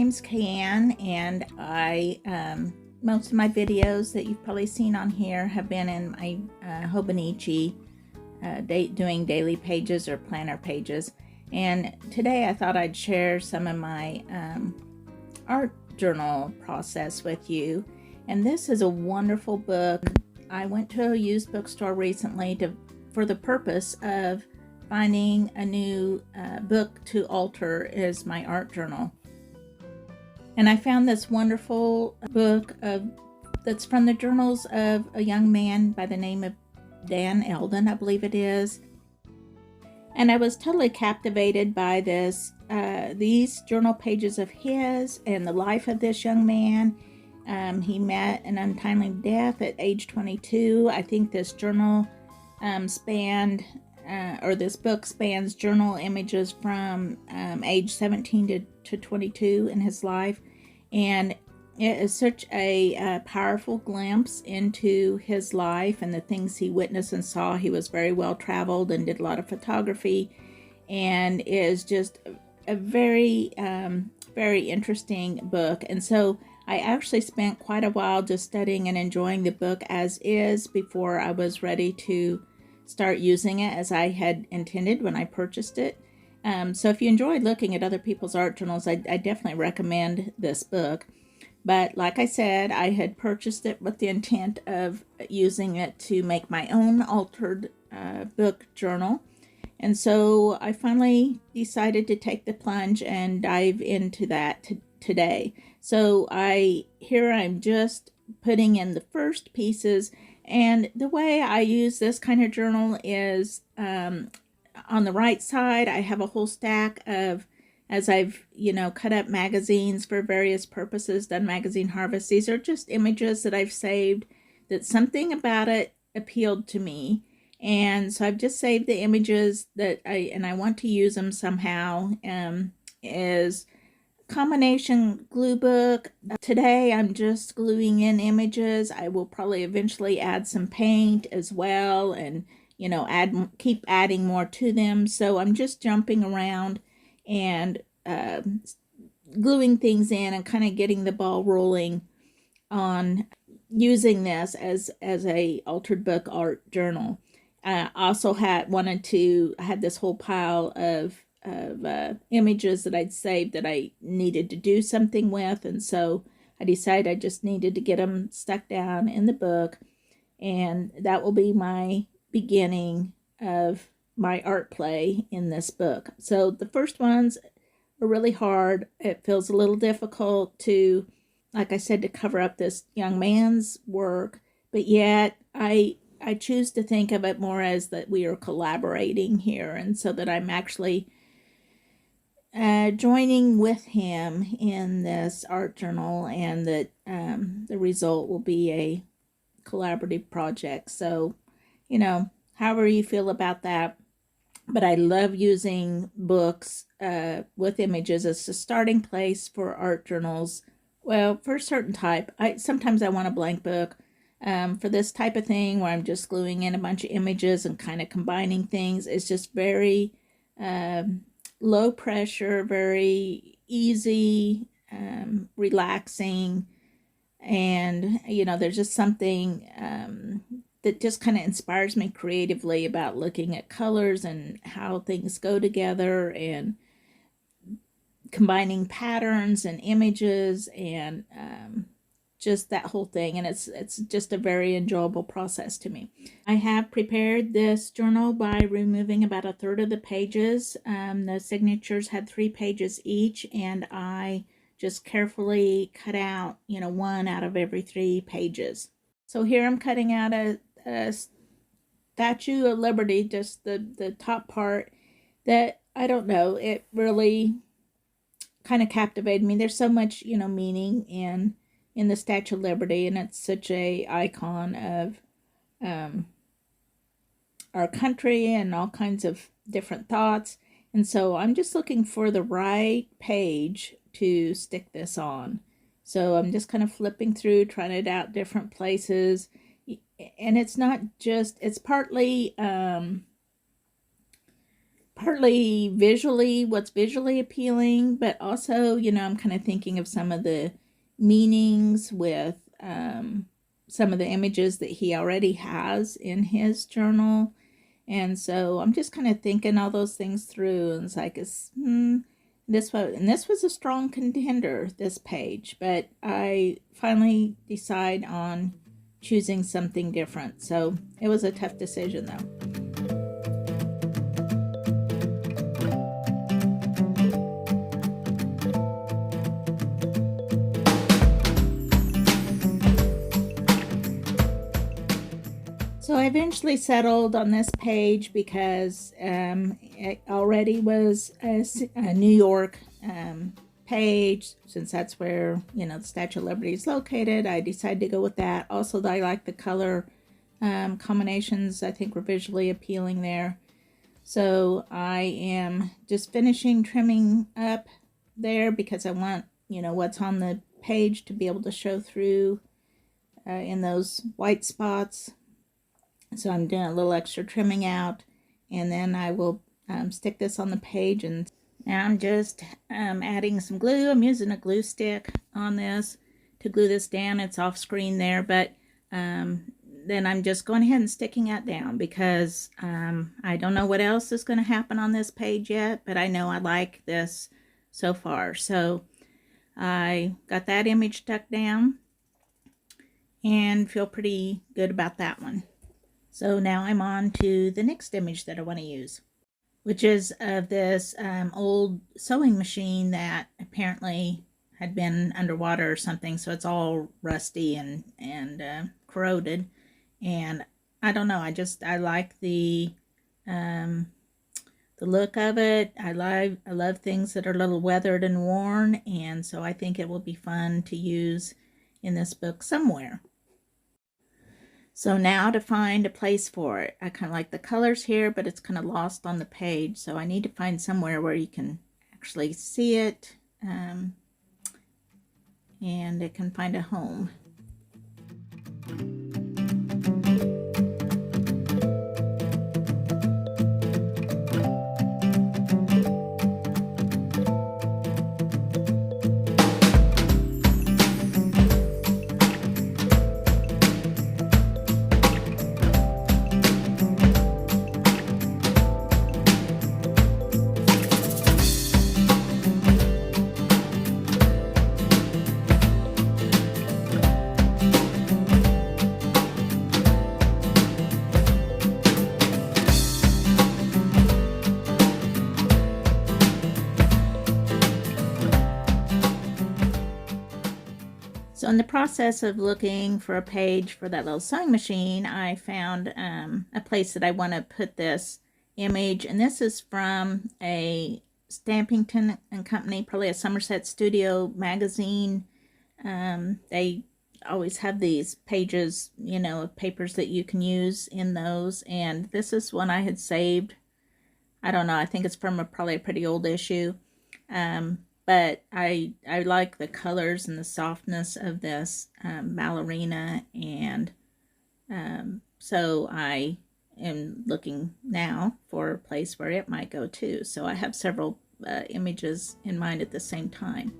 name's Kayanne, and most of my videos that you've probably seen on here have been in my Hobonichi doing daily pages or planner pages. And today I thought I'd share some of my art journal process with you. And this is a wonderful book. I went to a used bookstore recently for the purpose of finding a new book to alter as my art journal. And I found this wonderful book that's from the journals of a young man by the name of Dan Eldon, I believe it is. And I was totally captivated by these journal pages of his and the life of this young man. He met an untimely death at age 22. I think this journal this book spans journal images from age 17 to 22 in his life. And it is such a powerful glimpse into his life and the things he witnessed and saw. He was very well traveled and did a lot of photography, and is just a very, very interesting book. And so I actually spent quite a while just studying and enjoying the book as is before I was ready to start using it as I had intended when I purchased it. So if you enjoyed looking at other people's art journals, I definitely recommend this book. But like I said, I had purchased it with the intent of using it to make my own altered book journal. And so I finally decided to take the plunge and dive into that today. So I'm just putting in the first pieces. And the way I use this kind of journal is on the right side, I have a whole stack of, as I've, cut up magazines for various purposes, done magazine harvests. These are just images that I've saved that something about it appealed to me. And so I've just saved the images that I want to use them somehow. Is combination glue book. Today I'm just gluing in images. I will probably eventually add some paint as well, and keep adding more to them. So I'm just jumping around and gluing things in and kind of getting the ball rolling on using this as a altered book art journal. I also I had this whole pile of images that I'd saved that I needed to do something with, and so I decided I just needed to get them stuck down in the book, and that will be my beginning of my art play in this book. So the first ones are really hard. It feels a little difficult to, like I said, to cover up this young man's work, but yet I choose to think of it more as that we are collaborating here, and so that I'm actually joining with him in this art journal, and that the result will be a collaborative project. So, however you feel about that. But I love using books with images as a starting place for art journals. Well, for a certain type. Sometimes I want a blank book. For this type of thing where I'm just gluing in a bunch of images and kind of combining things, it's just very low pressure, very easy, relaxing. And, there's just something that just kind of inspires me creatively about looking at colors and how things go together and combining patterns and images and just that whole thing. And it's just a very enjoyable process to me. I have prepared this journal by removing about a third of the pages. The signatures had 3 pages each, and I just carefully cut out, 1 out of every 3 pages. So here I'm cutting out a Statue of Liberty, just the top part that, I don't know, it really kind of captivated me. There's so much, meaning in the Statue of Liberty, and it's such a icon of our country and all kinds of different thoughts. And so I'm just looking for the right page to stick this on. So I'm just kind of flipping through, trying it out different places. And it's not just, it's partly partly visually, what's visually appealing, but also, I'm kind of thinking of some of the meanings with some of the images that he already has in his journal. And so I'm just kind of thinking all those things through, and it's like, this was a strong contender, this page, but I finally decide on choosing something different. So it was a tough decision though. So I eventually settled on this page because it already was a New York page. Since that's where, the Statue of Liberty is located, I decided to go with that. Also, I like the color combinations. I think were visually appealing there. So I am just finishing trimming up there because I want, what's on the page to be able to show through in those white spots. So I'm doing a little extra trimming out, and then I will stick this on the page. And now I'm just adding some glue. I'm using a glue stick on this to glue this down. It's off screen there, but then I'm just going ahead and sticking that down because I don't know what else is going to happen on this page yet, but I know I like this so far. So I got that image stuck down and feel pretty good about that one. So now I'm on to the next image that I want to use, which is of this old sewing machine that apparently had been underwater or something, so it's all rusty and corroded. And I don't know, I like the look of it. I love things that are a little weathered and worn, and so I think it will be fun to use in this book somewhere. So now to find a place for it. I kind of like the colors here, but it's kind of lost on the page. So I need to find somewhere where you can actually see it and it can find a home. So in the process of looking for a page for that little sewing machine, I found a place that I want to put this image. And this is from a Stampington and Company, probably a Somerset Studio magazine. They always have these pages, of papers that you can use in those. And this is one I had saved. I don't know, I think it's from probably a pretty old issue. But I like the colors and the softness of this ballerina, and so I am looking now for a place where it might go too. So I have several images in mind at the same time.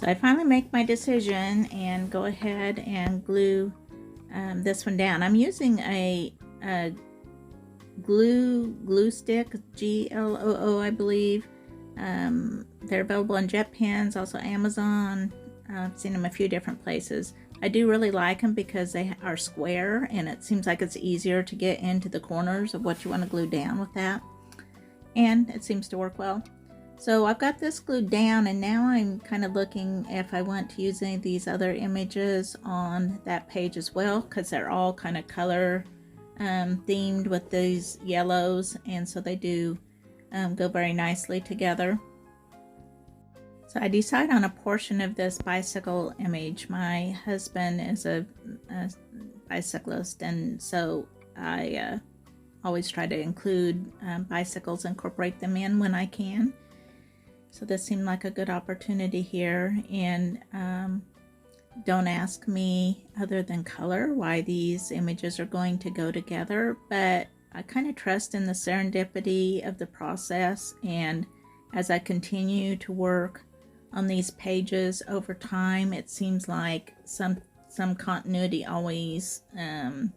I finally make my decision and go ahead and glue this one down. I'm using a glue stick, GLOO, I believe. They're available on JetPens, also Amazon. I've seen them a few different places. I do really like them because they are square, and it seems like it's easier to get into the corners of what you want to glue down with that. And it seems to work well. So I've got this glued down, and now I'm kind of looking if I want to use any of these other images on that page as well, because they're all kind of color themed with these yellows, and so they do go very nicely together. So I decide on a portion of this bicycle image. My husband is a bicyclist, and so I always try to include bicycles, incorporate them in when I can. So this seemed like a good opportunity here, and don't ask me, other than color, why these images are going to go together, but I kind of trust in the serendipity of the process, and as I continue to work on these pages over time, it seems like some continuity always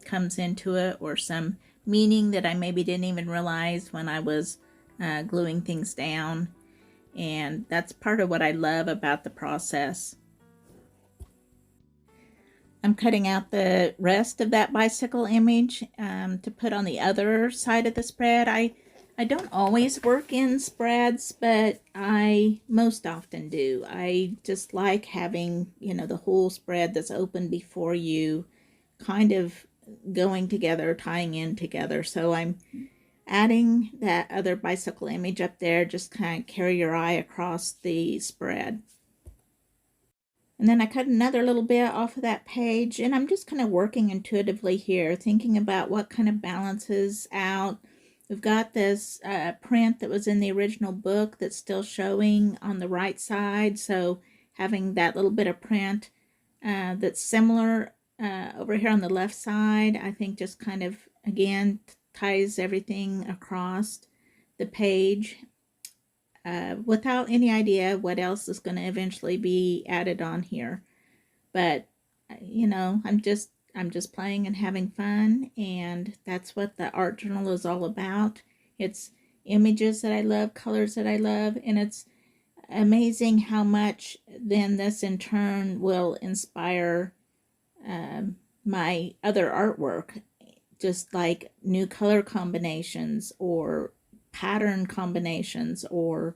comes into it, or some meaning that I maybe didn't even realize when I was gluing things down. And that's part of what I love about the process. I'm cutting out the rest of that bicycle image to put on the other side of the spread. I don't always work in spreads, but I most often do. I just like having, the whole spread that's open before you kind of going together, tying in together. So I'm adding that other bicycle image up there, just kind of carry your eye across the spread. And then I cut another little bit off of that page, and I'm just kind of working intuitively here, thinking about what kind of balances out. We've got this print that was in the original book that's still showing on the right side, so having that little bit of print that's similar over here on the left side, I think just kind of, again, ties everything across the page. Without any idea what else is going to eventually be added on here. But I'm just playing and having fun, and that's what the art journal is all about. It's images that I love, colors that I love, and it's amazing how much then this in turn will inspire my other artwork, just like new color combinations or pattern combinations, or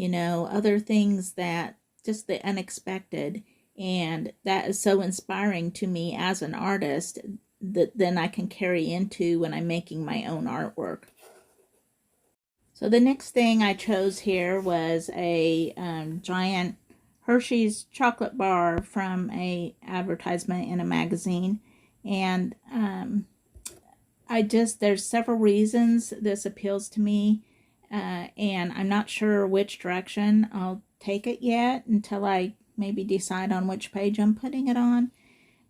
other things that just the unexpected, and that is so inspiring to me as an artist that then I can carry into when I'm making my own artwork. So the next thing I chose here was a giant Hershey's chocolate bar from a advertisement in a magazine, and there's several reasons this appeals to me, and I'm not sure which direction I'll take it yet until I maybe decide on which page I'm putting it on.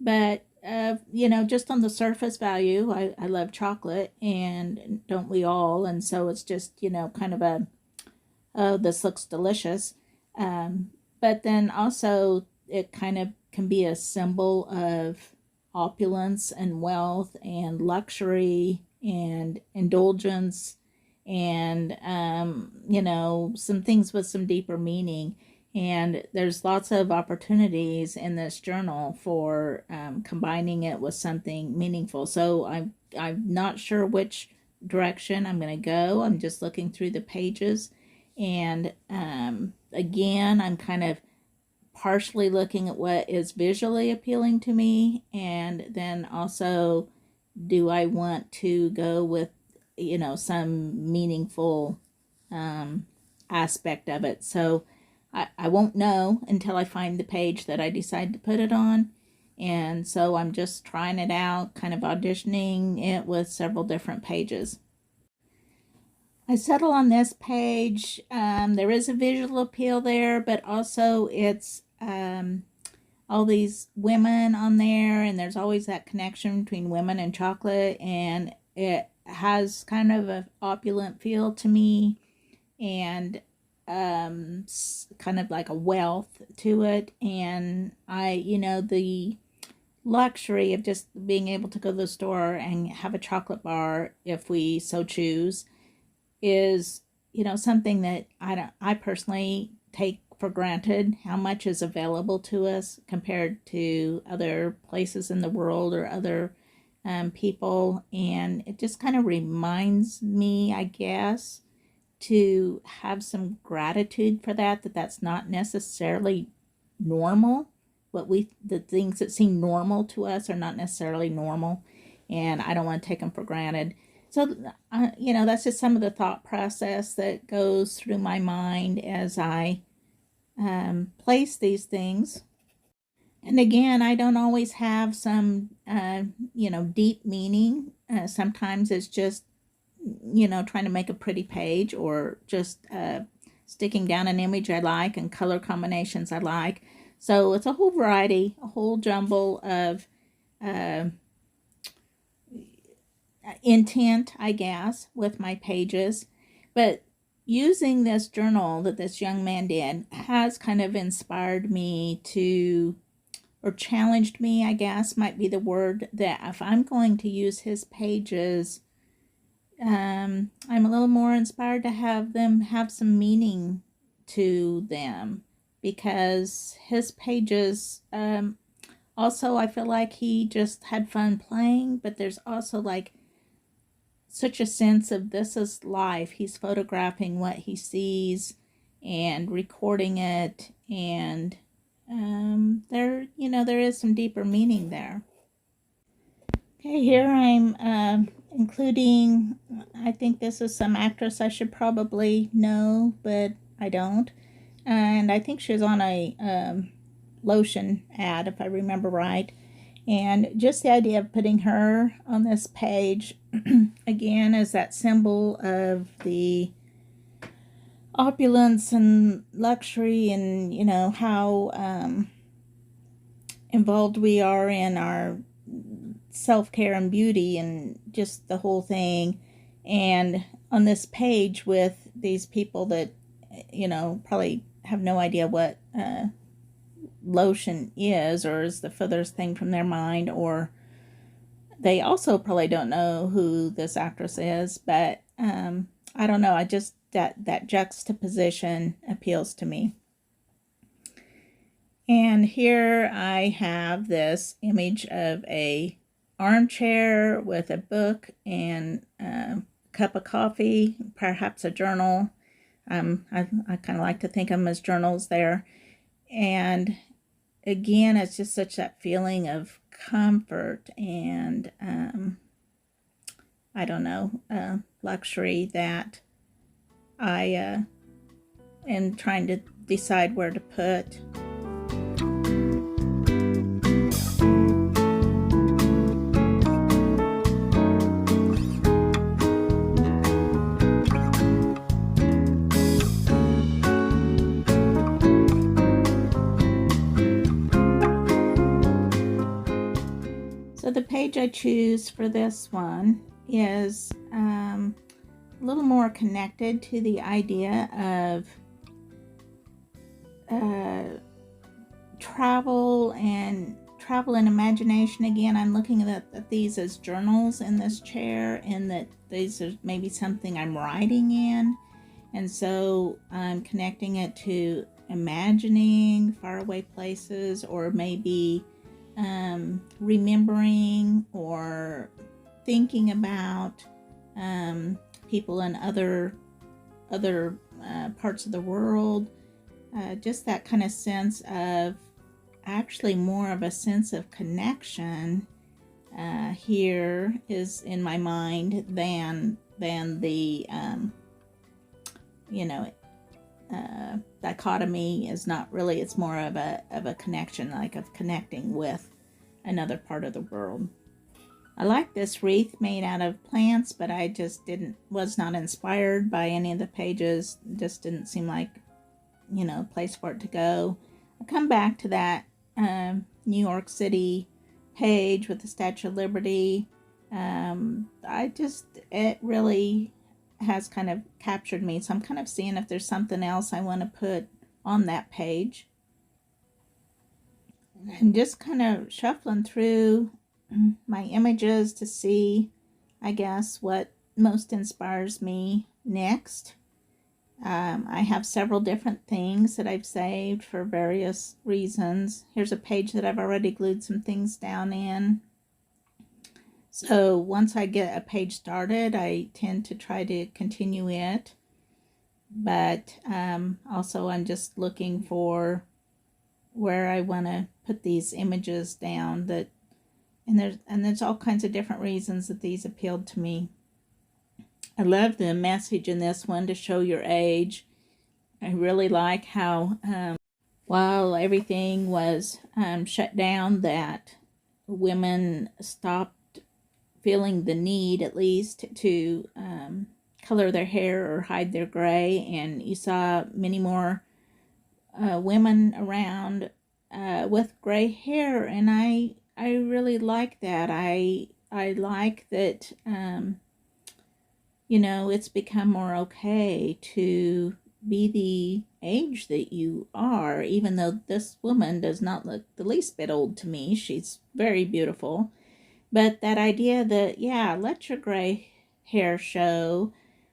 But, just on the surface value, I love chocolate, and don't we all? And so it's just, kind of oh, this looks delicious. But then also it kind of can be a symbol of opulence and wealth and luxury and indulgence, and some things with some deeper meaning. And there's lots of opportunities in this journal for combining it with something meaningful. So I'm not sure which direction I'm going to go. I'm just looking through the pages, and again, I'm kind of partially looking at what is visually appealing to me, and then also, do I want to go with some meaningful aspect of it. So I won't know until I find the page that I decide to put it on, and so I'm just trying it out, kind of auditioning it with several different pages. I settle on this page. There is a visual appeal there, but also it's all these women on there, and there's always that connection between women and chocolate, and it has kind of an opulent feel to me, and kind of like a wealth to it. And the luxury of just being able to go to the store and have a chocolate bar if we so choose is something that I personally take for granted, how much is available to us compared to other places in the world or other people. And it just kind of reminds me, I guess, to have some gratitude for that's not necessarily normal. The things that seem normal to us are not necessarily normal, and I don't want to take them for granted. So, that's just some of the thought process that goes through my mind as I place these things. And again, I don't always have some, deep meaning. Sometimes it's just, trying to make a pretty page, or just sticking down an image I like and color combinations I like. So it's a whole variety, a whole jumble of intent, I guess, with my pages. But using this journal that this young man did has kind of inspired me to, or challenged me, I guess might be the word, that if I'm going to use his pages, I'm a little more inspired to have them have some meaning to them, because his pages, also, I feel like he just had fun playing, but there's also like such a sense of this is life. He's photographing what he sees and recording it, and there is some deeper meaning there. Okay, here I'm including, I think this is some actress I should probably know, but I don't. And I think she was on a lotion ad, if I remember right. And just the idea of putting her on this page, again, is that symbol of the opulence and luxury, and, how involved we are in our self-care and beauty and just the whole thing. And on this page with these people that, probably have no idea what lotion is, or is the furthest thing from their mind, or they also probably don't know who this actress is, but I don't know, I just, that juxtaposition appeals to me. And here I have this image of a armchair with a book and a cup of coffee, perhaps a journal. I kind of like to think of them as journals there. And again, it's just such that feeling of comfort and, I don't know, luxury that I am trying to decide where to put. So the page I choose for this one is a little more connected to the idea of travel and imagination. Again, I'm looking at these as journals in this chair, and that these are maybe something I'm writing in, and so I'm connecting it to imagining faraway places, or maybe remembering or thinking about people in other parts of the world. Just that kind of sense of, actually more of a sense of connection here is in my mind than the dichotomy is not really. It's more of a connection, like of connecting with another part of the world. I like this wreath made out of plants, but I just was not inspired by any of the pages. It just didn't seem like, a place for it to go. I come back to that New York City page with the Statue of Liberty. It really has kind of captured me. So I'm kind of seeing if there's something else I want to put on that page. I'm just kind of shuffling through my images to see, I guess, what most inspires me next. I have several different things that I've saved for various reasons. Here's a page that I've already glued some things down in. So once I get a page started, I tend to try to continue it. But also I'm just looking for where I want to put these images down. And there's all kinds of different reasons that these appealed to me. I love the message in this one, to show your age. I really like how while everything was shut down, that women stopped feeling the need, at least, to color their hair or hide their gray, and you saw many more women around with gray hair, and I really like that. I like that you know, it's become more okay to be the age that you are, even though this woman does not look the least bit old to me. She's very beautiful. But that idea that, yeah, let your gray hair show,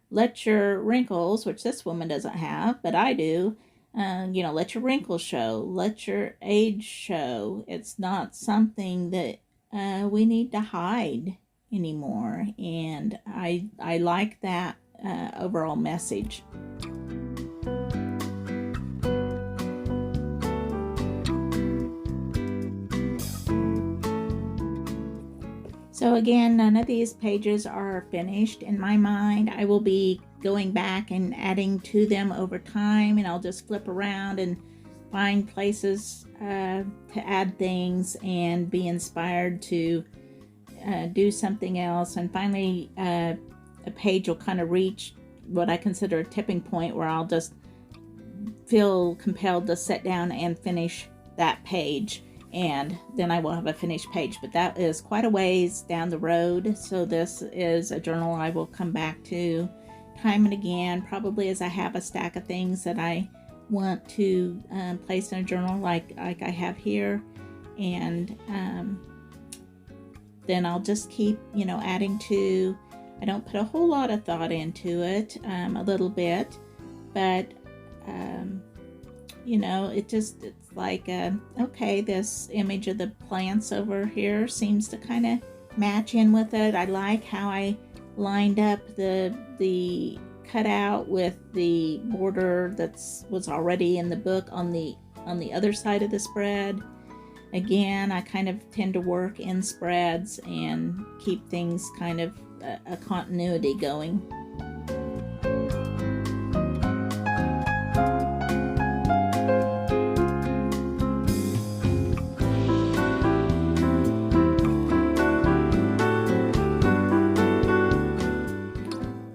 let your wrinkles, which this woman doesn't have, but I do, you know, let your wrinkles show, let your age show. It's not something that we need to hide anymore. And I like that overall message. So again, none of these pages are finished in my mind. I will be going back and adding to them over time, and I'll just flip around and find places to add things and be inspired to do something else. And finally, a page will kind of reach what I consider a tipping point where I'll just feel compelled to sit down and finish that page, and then I will have a finished page. But that is quite a ways down the road, so this is a journal I will come back to time and again, probably as I have a stack of things that I want to place in a journal like I have here. And then I'll just keep, you know, adding to. I don't put a whole lot of thought into it, a little bit, but you know, it's like, okay, this image of the plants over here seems to kind of match in with it. I like how I lined up the cutout with the border was already in the book on the other side of the spread. Again, I kind of tend to work in spreads and keep things kind of a continuity going.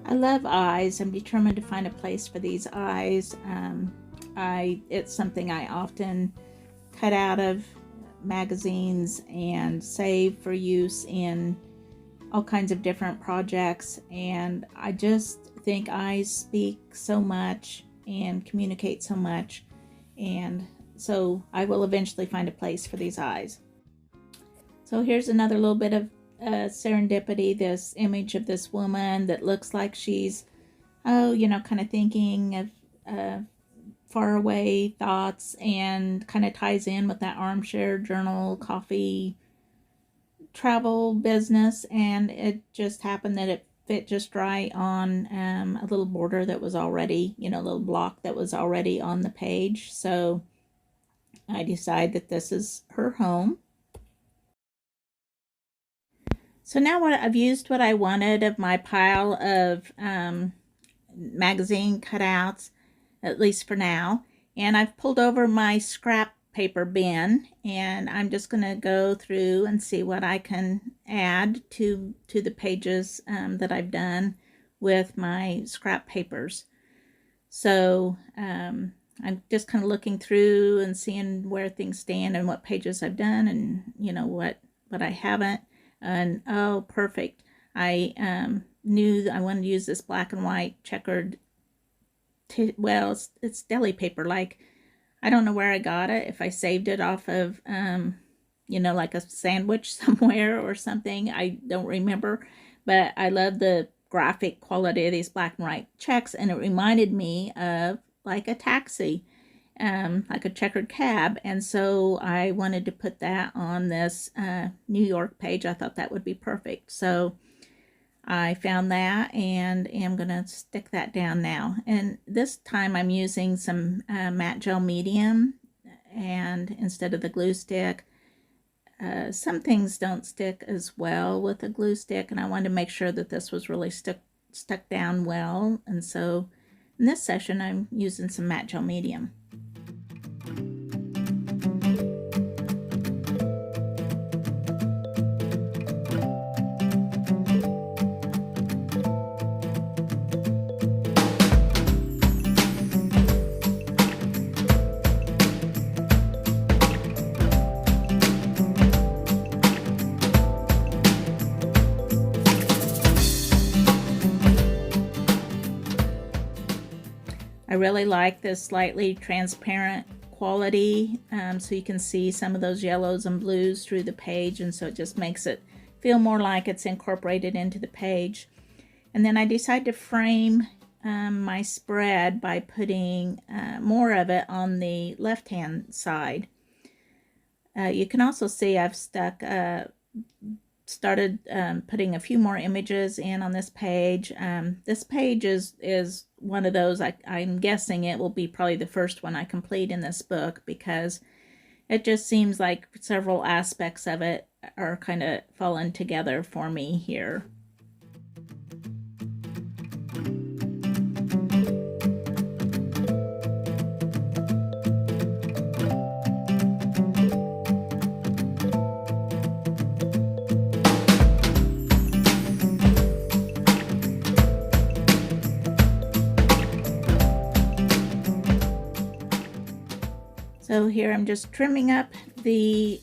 I love eyes. I'm determined to find a place for these eyes. It's something I often cut out of magazines and save for use in all kinds of different projects, and I just think eyes speak so much and communicate so much, and so I will eventually find a place for these eyes. So here's another little bit of serendipity, this image of this woman that looks like she's, oh, you know, kind of thinking of faraway thoughts, and kind of ties in with that armchair journal, coffee, travel business. And it just happened that it fit just right on a little border that was already, you know, a little block that was already on the page. So I decide that this is her home. So now I've used what I wanted of my pile of magazine cutouts, at least for now, and I've pulled over my scrap paper bin, and I'm just going to go through and see what I can add to the pages that I've done with my scrap papers. So I'm just kind of looking through and seeing where things stand and what pages I've done, and you know what I haven't. And oh, perfect. I knew that I wanted to use this black and white checkered, well, it's deli paper. Like, I don't know where I got it, if I saved it off of, you know, like a sandwich somewhere or something. I don't remember, but I love the graphic quality of these black and white checks, and it reminded me of like a taxi, like a checkered cab, and so I wanted to put that on this New York page. I thought that would be perfect, so I found that and am going to stick that down now. And this time I'm using some matte gel medium, and instead of the glue stick. Some things don't stick as well with a glue stick, and I wanted to make sure that this was really stuck down well. And so in this session I'm using some matte gel medium. really like this slightly transparent quality, so you can see some of those yellows and blues through the page, and so it just makes it feel more like it's incorporated into the page. And then I decided to frame my spread by putting more of it on the left hand side. You can also see I've started putting a few more images in on this page. This page is one of those, I'm guessing it will be probably the first one I complete in this book, because it just seems like several aspects of it are kind of falling together for me here. So here I'm just trimming up the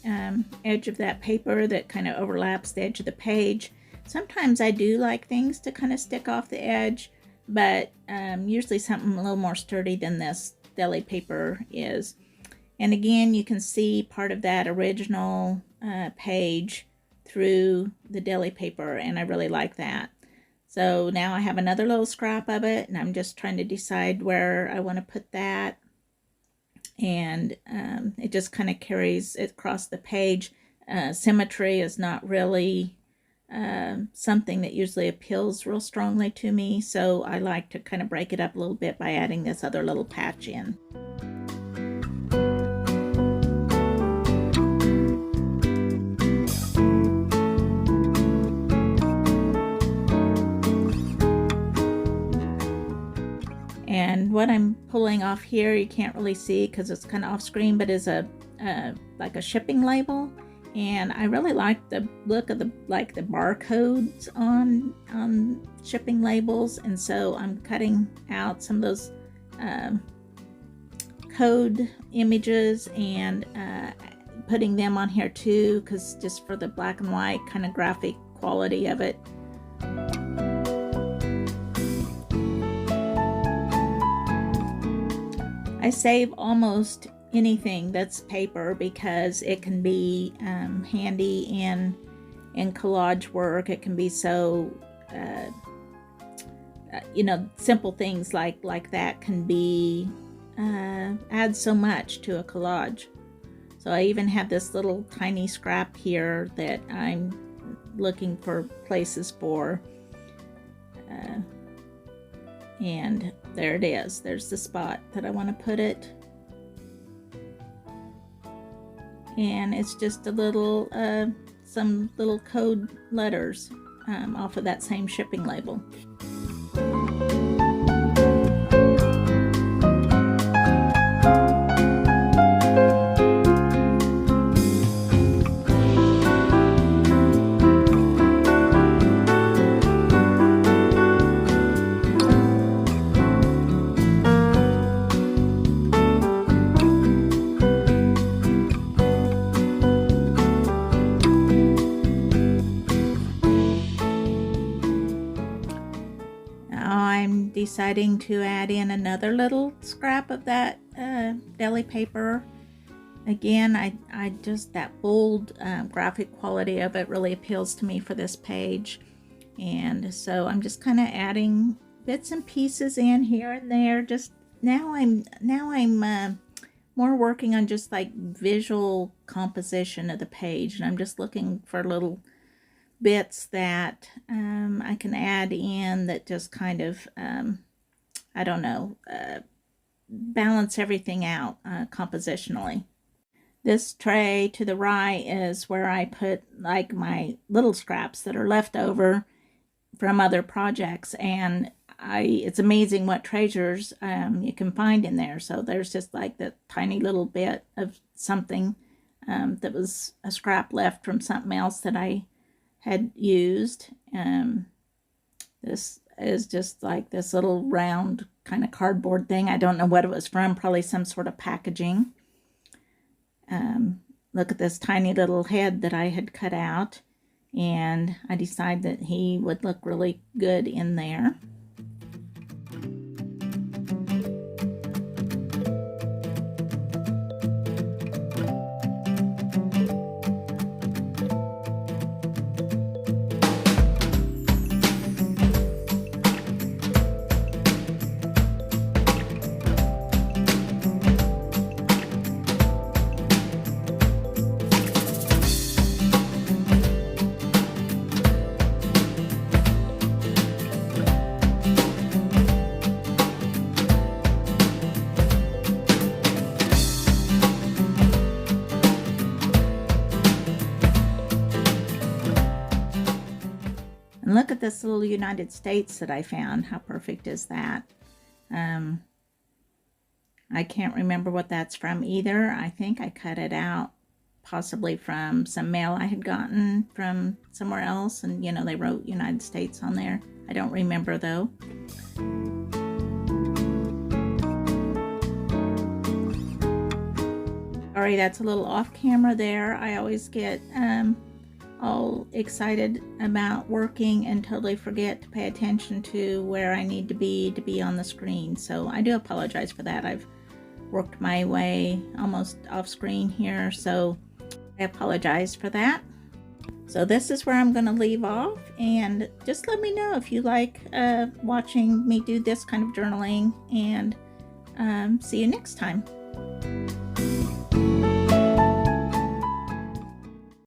edge of that paper that kind of overlaps the edge of the page. Sometimes I do like things to kind of stick off the edge, but usually something a little more sturdy than this deli paper is. And again, you can see part of that original page through the deli paper, and I really like that. So now I have another little scrap of it, and I'm just trying to decide where I want to put that. And it just kind of carries it across the page. Symmetry is not really something that usually appeals real strongly to me, so I like to kind of break it up a little bit by adding this other little patch in. And what I'm pulling off here, you can't really see because it's kind of off screen, but is a like a shipping label. And I really like the look of the barcodes on shipping labels, and so I'm cutting out some of those code images and putting them on here too, because just for the black and white kind of graphic quality of it. I save almost anything that's paper because it can be handy in collage work. It can be so, simple things like that can be add so much to a collage. So I even have this little tiny scrap here that I'm looking for places for. And there it is. There's the spot that I want to put it. And it's just a little, some little code letters off of that same shipping label. Deciding to add in another little scrap of that deli paper. Again, I just, that bold graphic quality of it really appeals to me for this page, and so I'm just kind of adding bits and pieces in here and there. Just now I'm more working on just like visual composition of the page, and I'm just looking for little bits that I can add in that just kind of balance everything out compositionally. This tray to the right is where I put like my little scraps that are left over from other projects, and it's amazing what treasures you can find in there. So there's just like the tiny little bit of something that was a scrap left from something else that I had used. This is just like this little round kind of cardboard thing. I don't know what it was from, probably some sort of packaging. Look at this tiny little head that I had cut out, and I decided that he would look really good in there. this little United States that I found. How perfect is that? I can't remember what that's from either. I think I cut it out possibly from some mail I had gotten from somewhere else, and you know, they wrote United States on there. I don't remember though. Sorry, that's a little off camera there. I always get all excited about working and totally forget to pay attention to where I need to be on the screen. So I do apologize for that. I've worked my way almost off screen here, so I apologize for that. So this is where I'm going to leave off, and just let me know if you like watching me do this kind of journaling, and see you next time.